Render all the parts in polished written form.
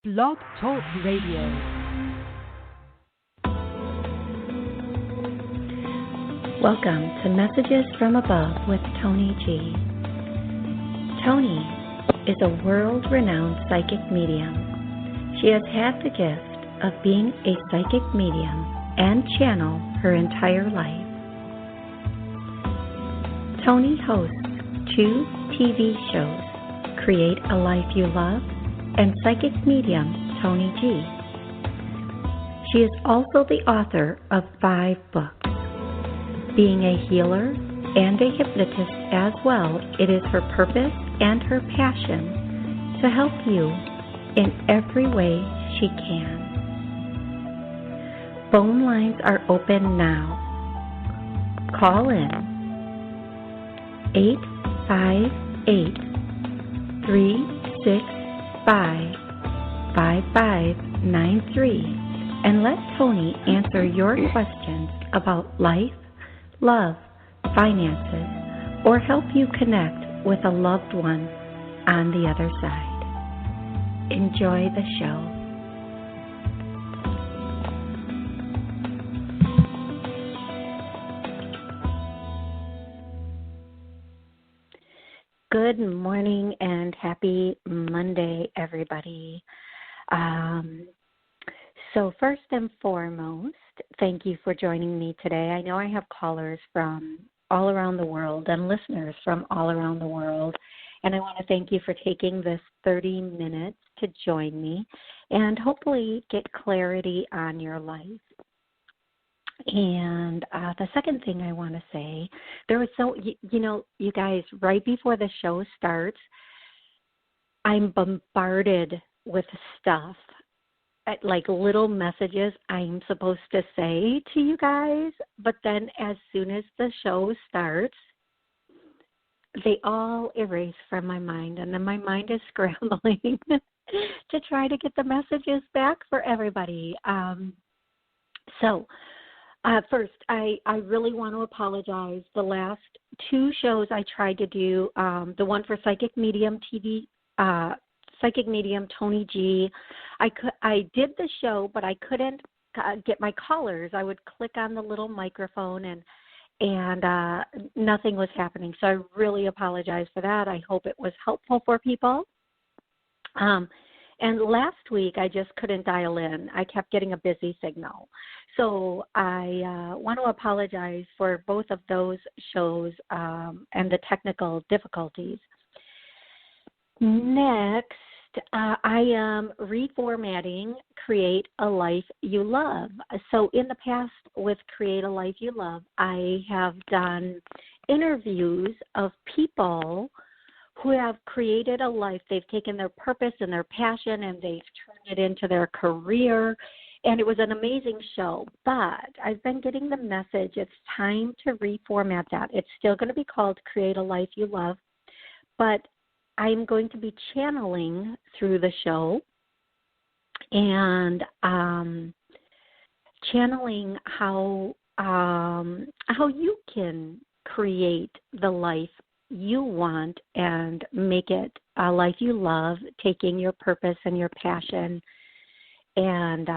Blog Talk Radio. Welcome to Messages from Above with Toni G. Toni is a world-renowned psychic medium. She has had the gift of being a psychic medium and channel her entire life. Toni hosts 2 TV shows, Create a Life You Love and Psychic Medium Toni G. She is also the author of 5 books. Being a healer and a hypnotist as well, it is her purpose and her passion to help you in every way she can. Phone lines are open now. Call in 858-365-5593 and let Toni answer your questions about life, love, finances, or help you connect with a loved one on the other side. Enjoy the show. Good morning and happy Monday, everybody. So first and foremost, thank you for joining me today. I know I have callers from all around the world and listeners from all around the world, and I want to thank you for taking this 30 minutes to join me and hopefully get clarity on your life. And the second thing I want to say, there was you guys, right before the show starts, I'm bombarded with stuff, like little messages I'm supposed to say to you guys, but then as soon as the show starts, they all erase from my mind, and then my mind is scrambling to try to get the messages back for everybody. First, I really want to apologize. The last 2 shows I tried to do, the one for Psychic Medium TV, Psychic Medium Toni G, I did the show, but I couldn't get my callers. I would click on the little microphone, and nothing was happening. So I really apologize for that. I hope it was helpful for people. And last week, I just couldn't dial in. I kept getting a busy signal. So I want to apologize for both of those shows and the technical difficulties. Next, I am reformatting Create a Life You Love. So in the past with Create a Life You Love, I have done interviews of people who have created a life. They've taken their purpose and their passion and they've turned it into their career. And it was an amazing show. But I've been getting the message it's time to reformat that. It's still going to be called Create a Life You Love, but I'm going to be channeling through the show and channeling how you can create the life you want and make it a life you love, taking your purpose and your passion and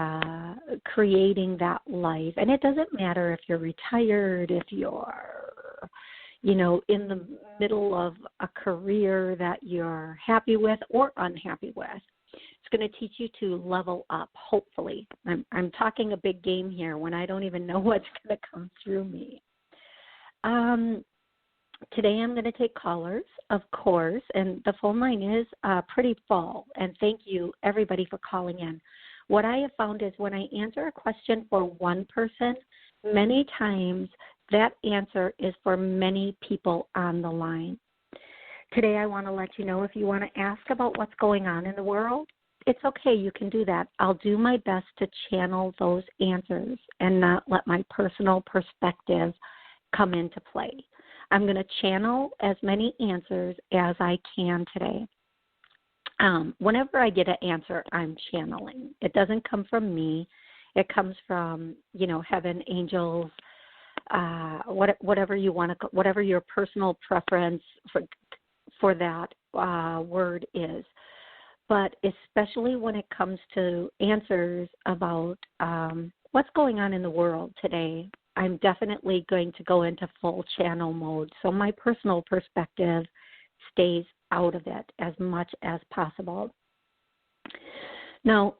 creating that life. And it doesn't matter if you're retired, if you're, in the middle of a career that you're happy with or unhappy with. It's going to teach you to level up, hopefully. I'm talking a big game here when I don't even know what's going to come through me. Today I'm going to take callers, of course, and the phone line is pretty full. And thank you, everybody, for calling in. What I have found is when I answer a question for one person, many times that answer is for many people on the line. Today I want to let you know if you want to ask about what's going on in the world, it's okay. You can do that. I'll do my best to channel those answers and not let my personal perspective come into play. I'm going to channel as many answers as I can today. Whenever I get an answer, I'm channeling. It doesn't come from me. It comes from, heaven, angels, whatever you want to, whatever your personal preference for that word is. but especially when it comes to answers about what's going on in the world today, I'm definitely going to go into full channel mode. So my personal perspective stays out of it as much as possible. Now,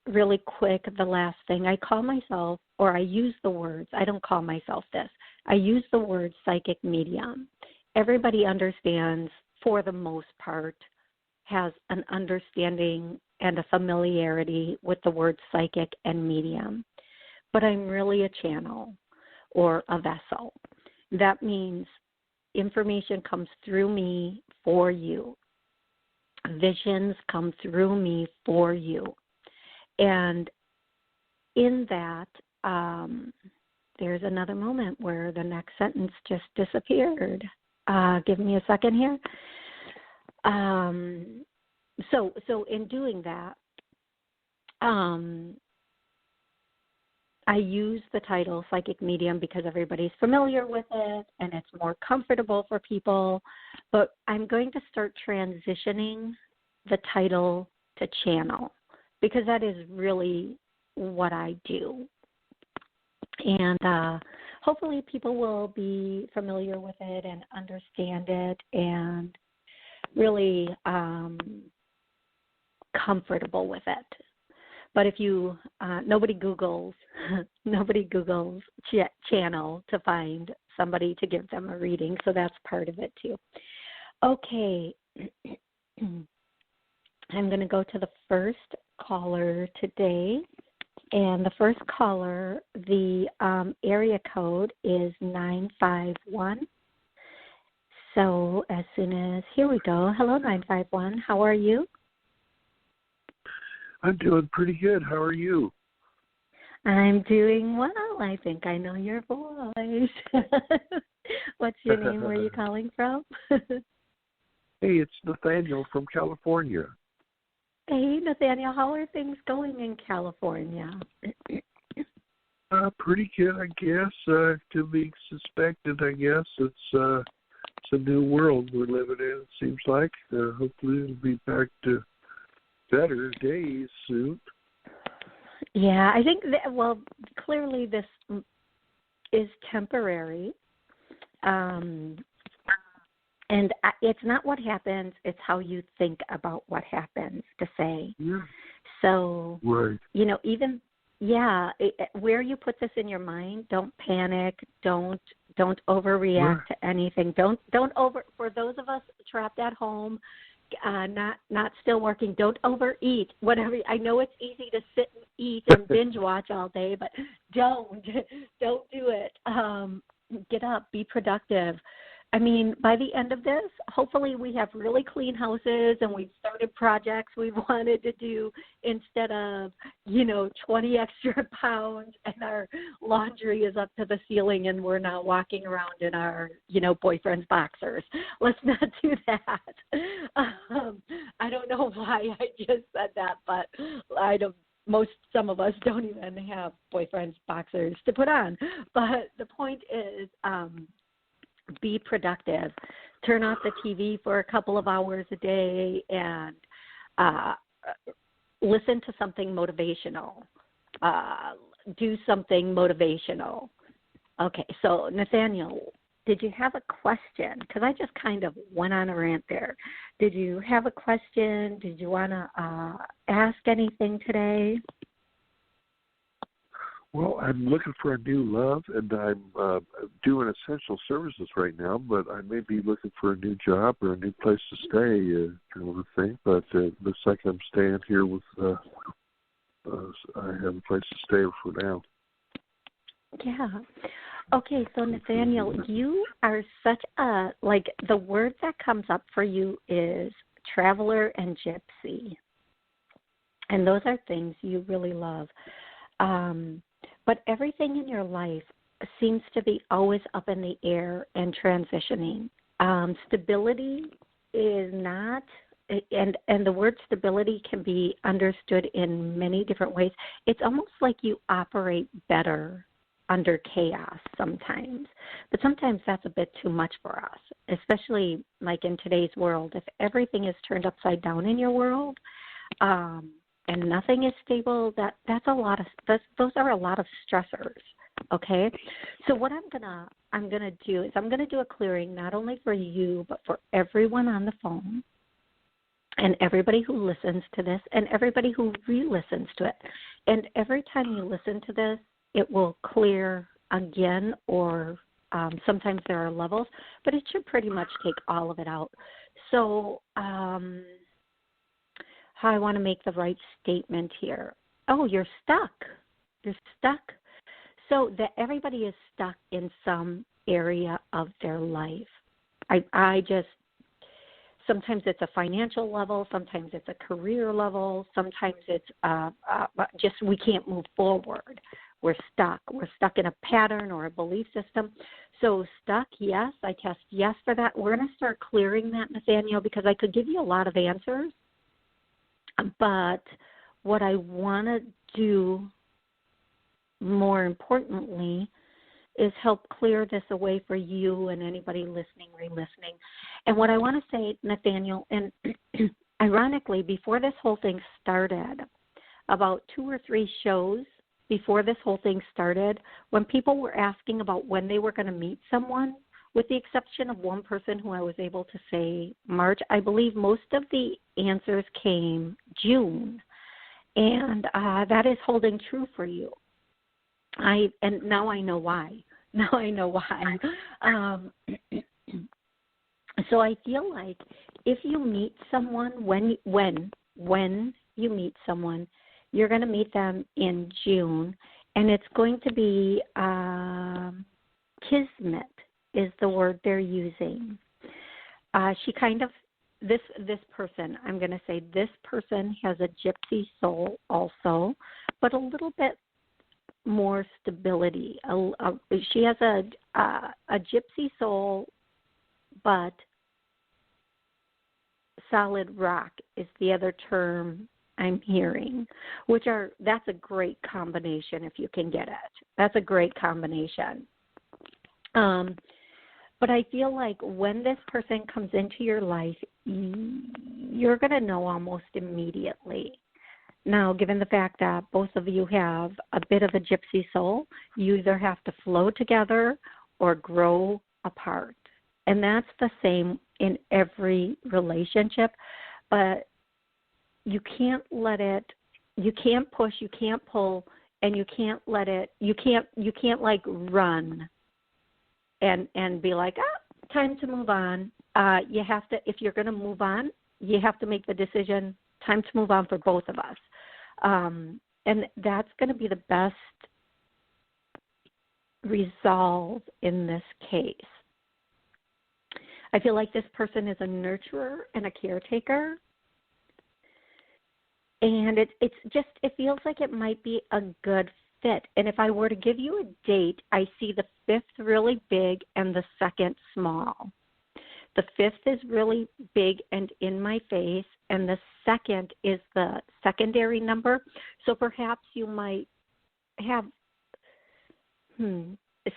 really quick, the last thing, I call myself, or I use the words, I don't call myself this, I use the word psychic medium. Everybody understands, for the most part, has an understanding and a familiarity with the word psychic and medium. But I'm really a channel or a vessel. That means information comes through me for you. Visions come through me for you. And in that, there's another moment where the next sentence just disappeared. Give me a second here. So in doing that, I use the title Psychic Medium because everybody's familiar with it and it's more comfortable for people. But I'm going to start transitioning the title to channel because that is really what I do. And hopefully people will be familiar with it and understand it and really comfortable with it. But if you, nobody Googles channel to find somebody to give them a reading, so that's part of it too. Okay, I'm going to go to the first caller today. And the first caller, the area code is 951. So as soon as, here we go. Hello, 951. How are you? I'm doing pretty good. How are you? I'm doing well. I think I know your voice. What's your name? Where are you calling from? Hey, it's Nathaniel from California. Hey, Nathaniel. How are things going in California? Pretty good, I guess. To be suspected, I guess. It's a new world we're living in, it seems like. Hopefully it'll be back to better days soon. Yeah, I think well, clearly this is temporary. And it's not what happens, it's how you think about what happens, to say. Yeah. So, right. You know, even, where you put this in your mind, don't panic, don't overreact to anything. Don't for those of us trapped at home, not still working, don't overeat. Whatever. I know it's easy to sit and eat and binge watch all day, but don't do it. Get up, be productive. I mean, by the end of this, hopefully we have really clean houses and we've started projects we've wanted to do instead of, 20 extra pounds and our laundry is up to the ceiling and we're now walking around in our, boyfriend's boxers. Let's not do that. I don't know why I just said that, but some of us don't even have boyfriend's boxers to put on. But the point is, be productive. Turn off the TV for a couple of hours a day and listen to something motivational. Do something motivational. Okay, so Nathaniel, did you have a question? Because I just kind of went on a rant there. Did you have a question? Did you want to ask anything today? Well, I'm looking for a new love, and I'm doing essential services right now, but I may be looking for a new job or a new place to stay, kind of a thing. But it looks like I'm staying here with, I have a place to stay for now. Yeah. Okay, so Nathaniel, you are such the word that comes up for you is traveler and gypsy. And those are things you really love. But everything in your life seems to be always up in the air and transitioning. Stability is not, and the word stability can be understood in many different ways. It's almost like you operate better under chaos sometimes. But sometimes that's a bit too much for us, especially like in today's world. If everything is turned upside down in your world and nothing is stable, those are a lot of stressors. Okay, so what I'm gonna do is I'm gonna do a clearing not only for you but for everyone on the phone and everybody who listens to this and everybody who re-listens to it. And every time you listen to this, it will clear again, or sometimes there are levels, but it should pretty much take all of it out. So how I want to make the right statement here. Oh, you're stuck. You're stuck. So that everybody is stuck in some area of their life. Sometimes it's a financial level, sometimes it's a career level, sometimes it's just we can't move forward. We're stuck. We're stuck in a pattern or a belief system. So stuck, yes, I test yes for that. We're going to start clearing that, Nathaniel, because I could give you a lot of answers. But what I want to do more importantly is help clear this away for you and anybody listening, re-listening. And what I want to say, Nathaniel, and ironically, before this whole thing started, about 2 or 3 shows before this whole thing started, when people were asking about when they were going to meet someone, with the exception of one person who I was able to say March, I believe most of the answers came June. And that is holding true for you. And now I know why. So I feel like if you meet someone, when you meet someone, you're going to meet them in June, and it's going to be kismet is the word they're using. This person, I'm going to say this person has a gypsy soul also, but a little bit more stability. She has a gypsy soul, but solid rock is the other term I'm hearing, that's a great combination if you can get it. That's a great combination. But I feel like when this person comes into your life, you're going to know almost immediately. Now, given the fact that both of you have a bit of a gypsy soul, you either have to flow together or grow apart. And that's the same in every relationship. But you can't push, you can't pull, and you can't let it, you can't like run and be like, time to move on. You have to, if you're going to move on, you have to make the decision, time to move on for both of us. And that's going to be the best resolve in this case. I feel like this person is a nurturer and a caretaker. And it feels like it might be a good fit. And if I were to give you a date, I see the 5th really big and the 2nd small. The 5th is really big and in my face, and the 2nd is the secondary number. So perhaps you might have,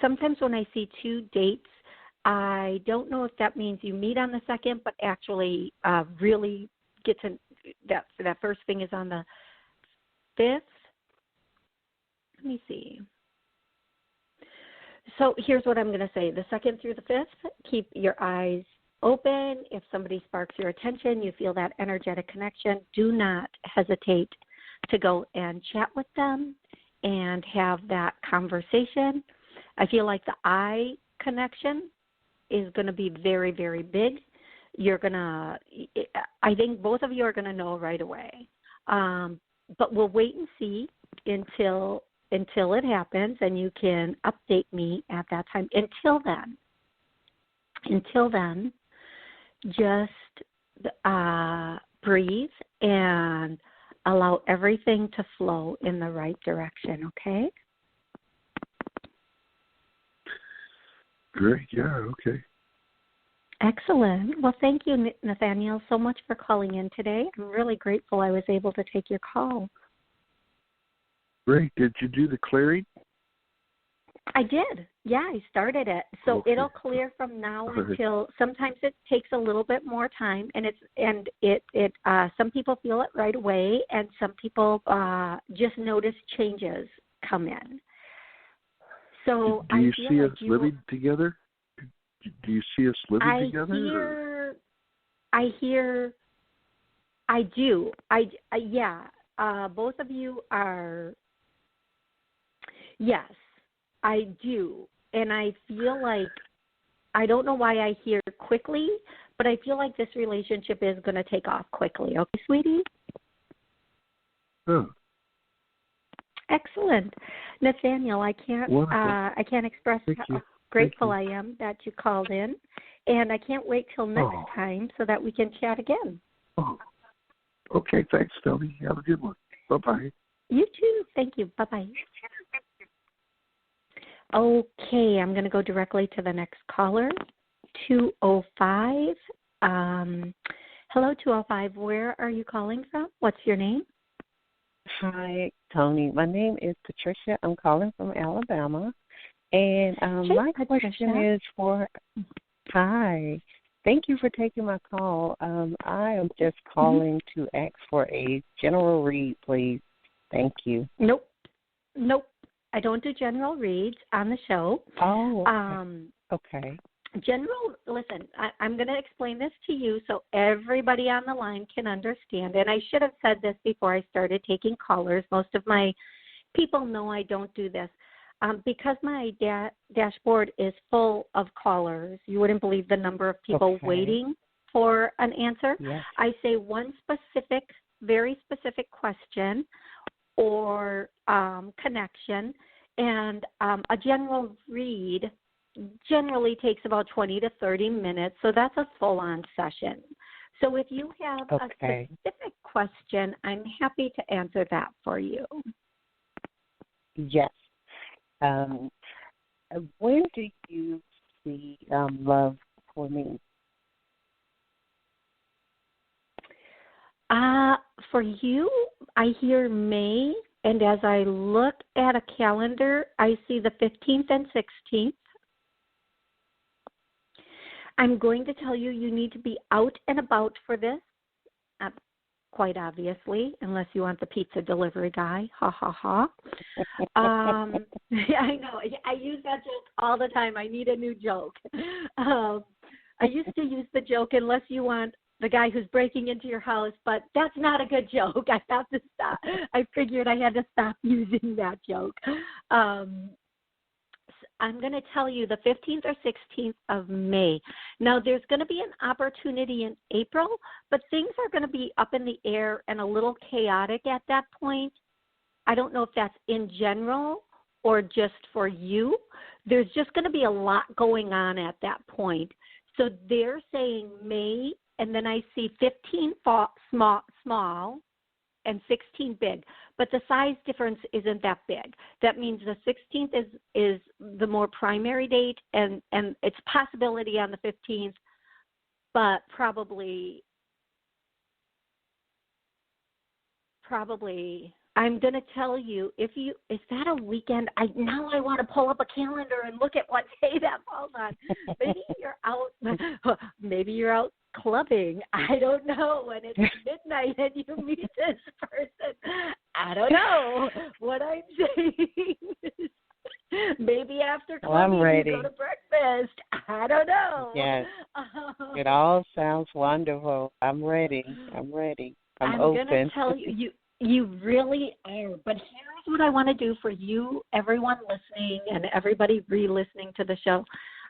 sometimes when I see 2 dates, I don't know if that means you meet on the 2nd, but actually really get to, that first thing is on the 5th. Let me see. So here's what I'm going to say. The 2nd through the 5th, keep your eyes open. If somebody sparks your attention, you feel that energetic connection, do not hesitate to go and chat with them and have that conversation. I feel like the eye connection is going to be very, very big. I think both of you are going to know right away. But we'll wait and see until it happens, and you can update me at that time. Until then, just breathe and allow everything to flow in the right direction, okay? Great, yeah, okay. Excellent. Well, thank you, Nathaniel, so much for calling in today. I'm really grateful I was able to take your call. Great. Did you do the clearing? I did. Yeah, I started it. So Okay. it'll clear from now until sometimes it takes a little bit more time, and it some people feel it right away, and some people just notice changes come in. So do you see like us living together? Do you see us living together? I do. Yeah. Both of you are. Yes, I do, and I feel like I don't know why I hear quickly, but I feel like this relationship is going to take off quickly. Okay, sweetie. Oh. Excellent, Nathaniel. I can't express how grateful I am that you called in, and I can't wait till next time so that we can chat again. Oh. Okay, thanks, Toni. Have a good one. Bye-bye. You too. Thank you. Bye-bye. Okay, I'm going to go directly to the next caller, 205. Hello, 205. Where are you calling from? What's your name? Hi, Toni. My name is Patricia. I'm calling from Alabama. And my question is for, hi, thank you for taking my call. I am just calling to ask for a general read, please. Thank you. Nope. I don't do general reads on the show. Oh, okay. Listen, I'm going to explain this to you so everybody on the line can understand. And I should have said this before I started taking callers. Most of my people know I don't do this. Because my dashboard is full of callers, you wouldn't believe the number of people waiting for an answer. Yes. I say one very specific question or connection, and a general read generally takes about 20 to 30 minutes, so that's a full-on session. So if you have a specific question, I'm happy to answer that for you. Yes. When do you see love for me? For you, I hear May, and as I look at a calendar, I see the 15th and 16th. I'm going to tell you need to be out and about for this, quite obviously, unless you want the pizza delivery guy. Ha, ha, ha. I know. I use that joke all the time. I need a new joke. I used to use the joke unless you want the guy who's breaking into your house, but that's not a good joke. I have to stop. I figured I had to stop using that joke. I'm going to tell you the 15th or 16th of May. Now, there's going to be an opportunity in April, but things are going to be up in the air and a little chaotic at that point. I don't know if that's in general or just for you. There's just going to be a lot going on at that point. So they're saying May, and then I see 15 small and 16 big. But the size difference isn't that big. That means the 16th is the more primary date, and it's possibility on the 15th, but probably I'm going to tell you, is that a weekend? Now I want to pull up a calendar and look at what day that falls on. Maybe you're out clubbing. I don't know. And it's midnight and you meet this person. I don't know. What I'm saying is maybe after clubbing you go to breakfast. I don't know. Yes. It all sounds wonderful. I'm ready. I'm open. I'm going to tell you, you really are. But here's what I want to do for you, everyone listening, and everybody re-listening to the show.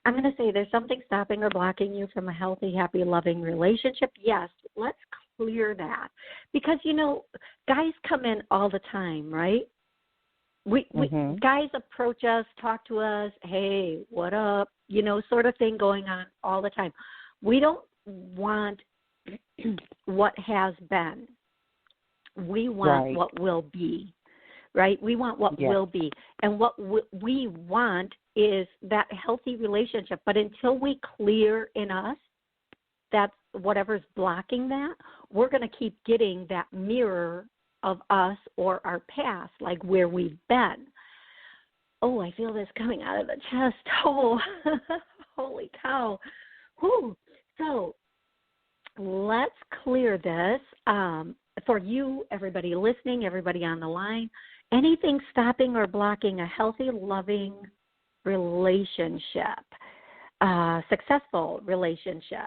I'm going to say there's something stopping or blocking you from a healthy, happy, loving relationship. Yes, let's clear that. Because, guys come in all the time, right? We guys approach us, talk to us, hey, what up, sort of thing going on all the time. We don't want what has been. We want what will be, right? We want what will be. And what we want is that healthy relationship. But until we clear in us that whatever's blocking that, we're going to keep getting that mirror of us or our past, like where we've been. Oh, I feel this coming out of the chest. Oh, holy cow. Whew. So let's clear this. For you, everybody listening, everybody on the line, anything stopping or blocking a healthy, loving relationship, successful relationship.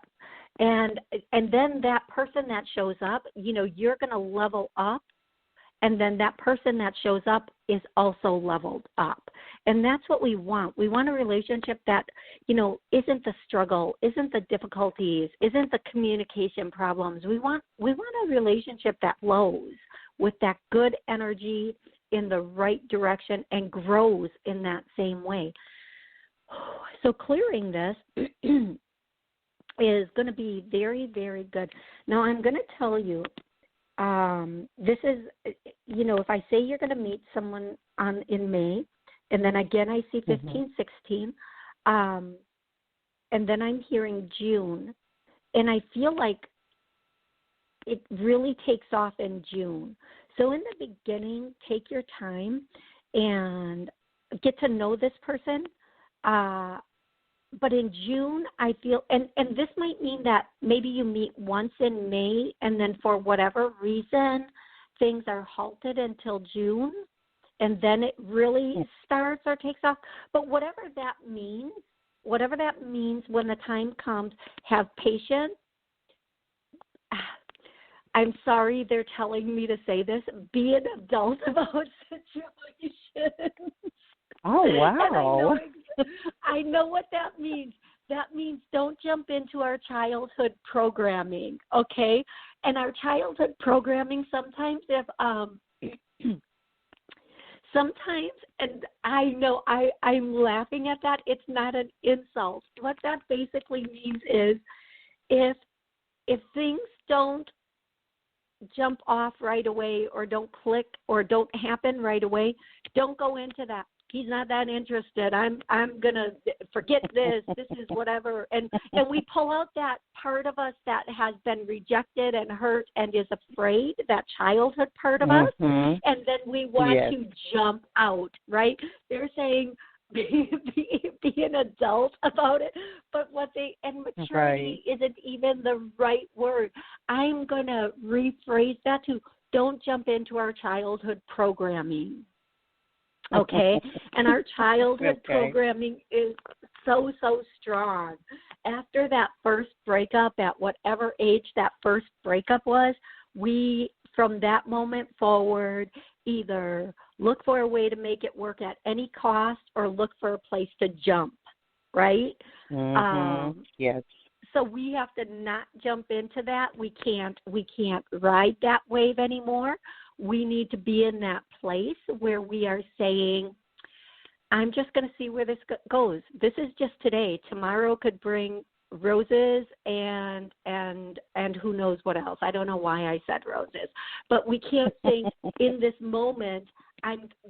And then that person that shows up, you're going to level up. And then that person that shows up is also leveled up. And that's what we want. We want a relationship that, isn't the struggle, isn't the difficulties, isn't the communication problems. We want a relationship that flows with that good energy in the right direction and grows in that same way. So clearing this is going to be very, very good. Now I'm going to tell you, this is, if I say you're going to meet someone in May, and then again I see 15, 16, and then I'm hearing June, and I feel like it really takes off in June. So in the beginning, take your time and get to know this person. But in June, I feel, and this might mean that maybe you meet once in May, and then for whatever reason, things are halted until June, and then it really starts or takes off. But whatever that means, when the time comes, have patience. I'm sorry they're telling me to say this. Be an adult about situations. Oh, wow. I know what that means. That means don't jump into our childhood programming, okay? And our childhood programming sometimes sometimes, and I know I'm laughing at that, it's not an insult. What that basically means is if things don't jump off right away or don't click or don't happen right away, don't go into that. He's not that interested. I'm gonna forget this. This is whatever, and we pull out that part of us that has been rejected and hurt and is afraid. That childhood part of us, and then we want to jump out. Right? They're saying be an adult about it, but maturity isn't even the right word. I'm gonna rephrase that to don't jump into our childhood programming. Okay, and our childhood programming is so strong. After that first breakup, at whatever age that first breakup was, we, from that moment forward, either look for a way to make it work at any cost or look for a place to jump, right? Yes. So we have to not jump into that. We can't ride that wave anymore. We need to be in that place where we are saying, I'm just going to see where this goes. This is just today. Tomorrow could bring roses and who knows what else. I don't know why I said roses. But we can't think in this moment,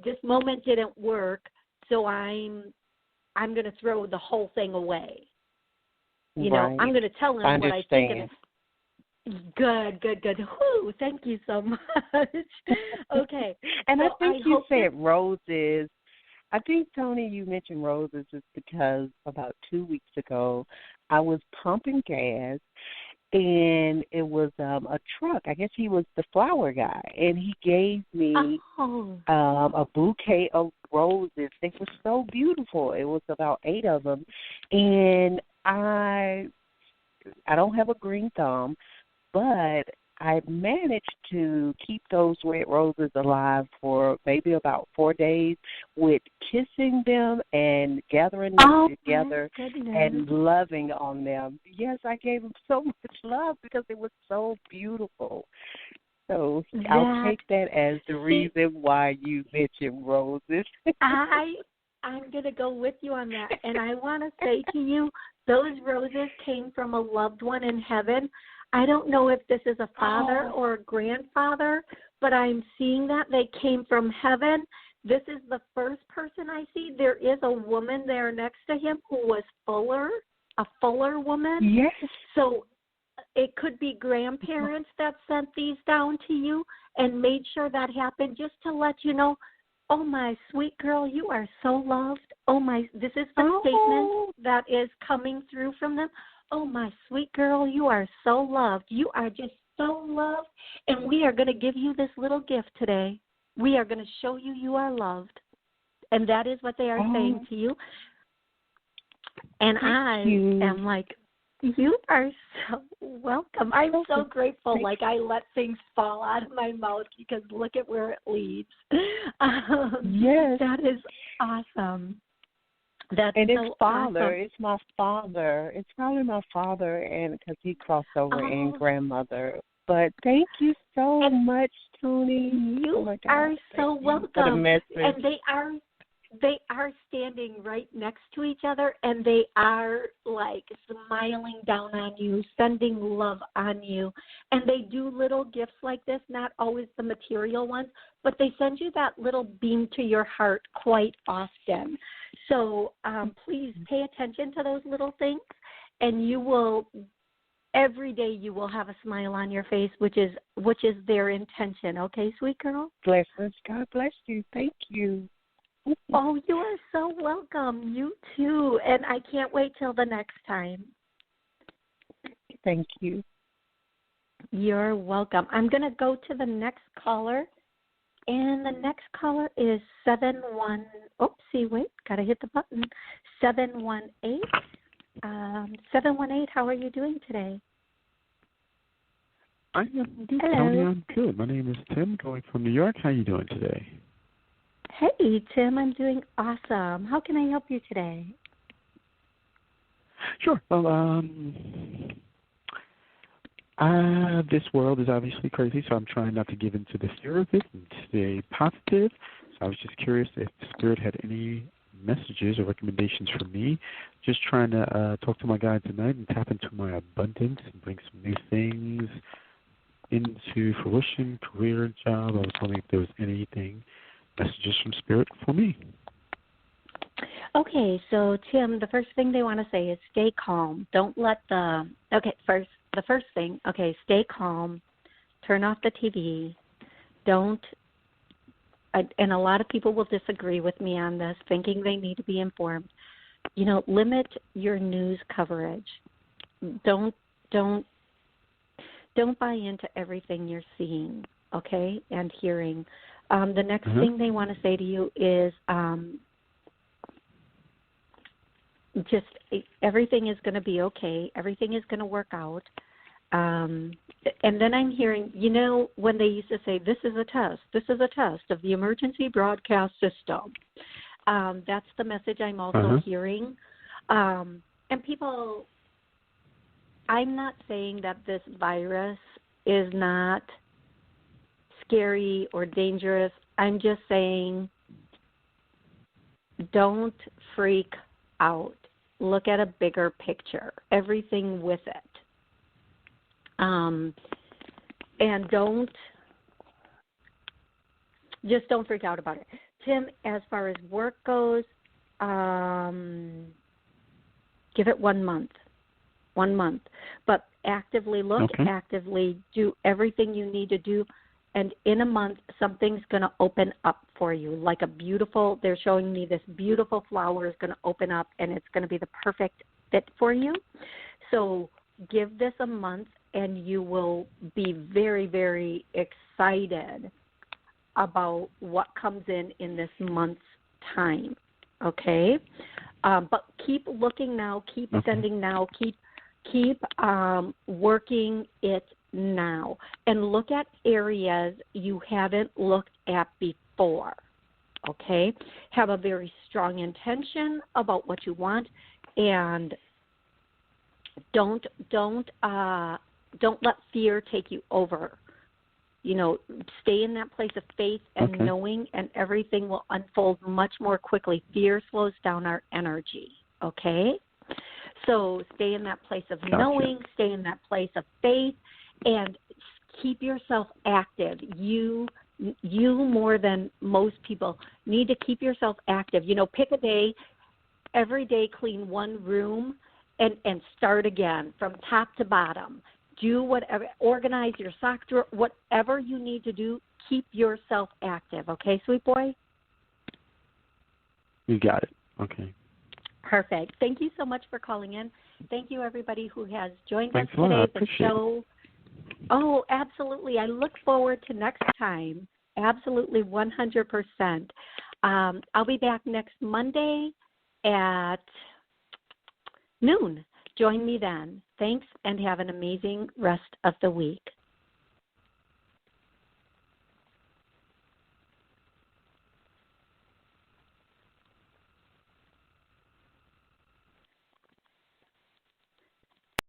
this moment didn't work, so I'm going to throw the whole thing away. I'm going to tell him what I think of it. Good. Whew, thank you so much. Okay. And so I think you said roses. I think, Toni, you mentioned roses just because about 2 weeks ago I was pumping gas, and it was a truck. I guess he was the flower guy, and he gave me a bouquet of roses. They were so beautiful. It was about 8 of them, and I don't have a green thumb, but I managed to keep those red roses alive for maybe about 4 days with kissing them and gathering them together and loving on them. Yes, I gave them so much love because they were so beautiful. So I'll take that as the reason why you mentioned roses. I'm going to go with you on that. And I want to say to you, those roses came from a loved one in heaven. I don't know if this is a father or a grandfather, but I'm seeing that they came from heaven. This is the first person I see. There is a woman there next to him who was a fuller woman. Yes. So it could be grandparents that sent these down to you and made sure that happened, just to let you know Oh, my sweet girl, you are so loved. Oh, my, this is the statement that is coming through from them. Oh, my sweet girl, you are so loved. You are just so loved. And we are going to give you this little gift today. We are going to show you you are loved. And that is what they are saying to you. And I am like, you are so welcome. I'm so grateful. Like, I let things fall out of my mouth because look at where it leads. Yes. That is awesome. That's and so it's father. Awesome. It's my father. It's probably my father, and because he crossed over and grandmother. But thank you so much, Toni. You are so welcome. For the message. And they are standing right next to each other, and they are, like, smiling down on you, sending love on you. And they do little gifts like this, not always the material ones, but they send you that little beam to your heart quite often. So please pay attention to those little things, and you will, every day you will have a smile on your face, which is their intention. Okay, sweet girl? Blessings. God bless you. Thank you. Oh, you are so welcome. You too. And I can't wait till the next time. Thank you. You're welcome. I'm going to go to the next caller. And the next caller is 718. Got to hit the button. 718. 718, how are you doing today? I am good, Hello. Toni. I'm good. My name is Tim, calling from New York. How are you doing today? Hey, Tim, I'm doing awesome. How can I help you today? Sure. Well, this world is obviously crazy, so I'm trying not to give into the fear of it and stay positive. So I was just curious if the Spirit had any messages or recommendations for me. Just trying to talk to my guide tonight and tap into my abundance and bring some new things into fruition, career, job. I was wondering if there was anything, messages from Spirit for me. Okay, so Tim, the first thing they want to say is stay calm. Don't let the first thing, stay calm. Turn off the TV. And a lot of people will disagree with me on this, thinking they need to be informed. Limit your news coverage. Don't buy into everything you're seeing, okay, and hearing. The next thing they want to say to you is just everything is going to be okay. Everything is going to work out. And then I'm hearing, when they used to say, this is a test of the emergency broadcast system. That's the message I'm also hearing. And people, I'm not saying that this virus is not scary or dangerous. I'm just saying don't freak out. Look at a bigger picture, everything with it. And don't freak out about it. Tim, as far as work goes, give it 1 month. 1 month. But actively look, actively do everything you need to do. And in a month, something's going to open up for you. Like they're showing me this beautiful flower is going to open up, and it's going to be the perfect fit for you. So give this a month, and you will be very, very excited about what comes in this month's time, okay? But keep looking now, keep sending now, keep working it now, and look at areas you haven't looked at before, okay? Have a very strong intention about what you want, and don't let fear take you over. Stay in that place of faith and knowing, and everything will unfold much more quickly. Fear slows down our energy, okay? So stay in that place of knowing, stay in that place of faith, and keep yourself active. You more than most people need to keep yourself active. Pick a day, every day clean one room and start again from top to bottom. Do whatever, organize your sock drawer, whatever you need to do, keep yourself active. Okay, sweet boy? You got it. Okay. Perfect. Thank you so much for calling in. Thank you, everybody who has joined Thanks us a lot. today. I The appreciate show. it. Oh, absolutely. I look forward to next time. Absolutely, 100%. I'll be back next Monday at noon. Join me then. Thanks, and have an amazing rest of the week.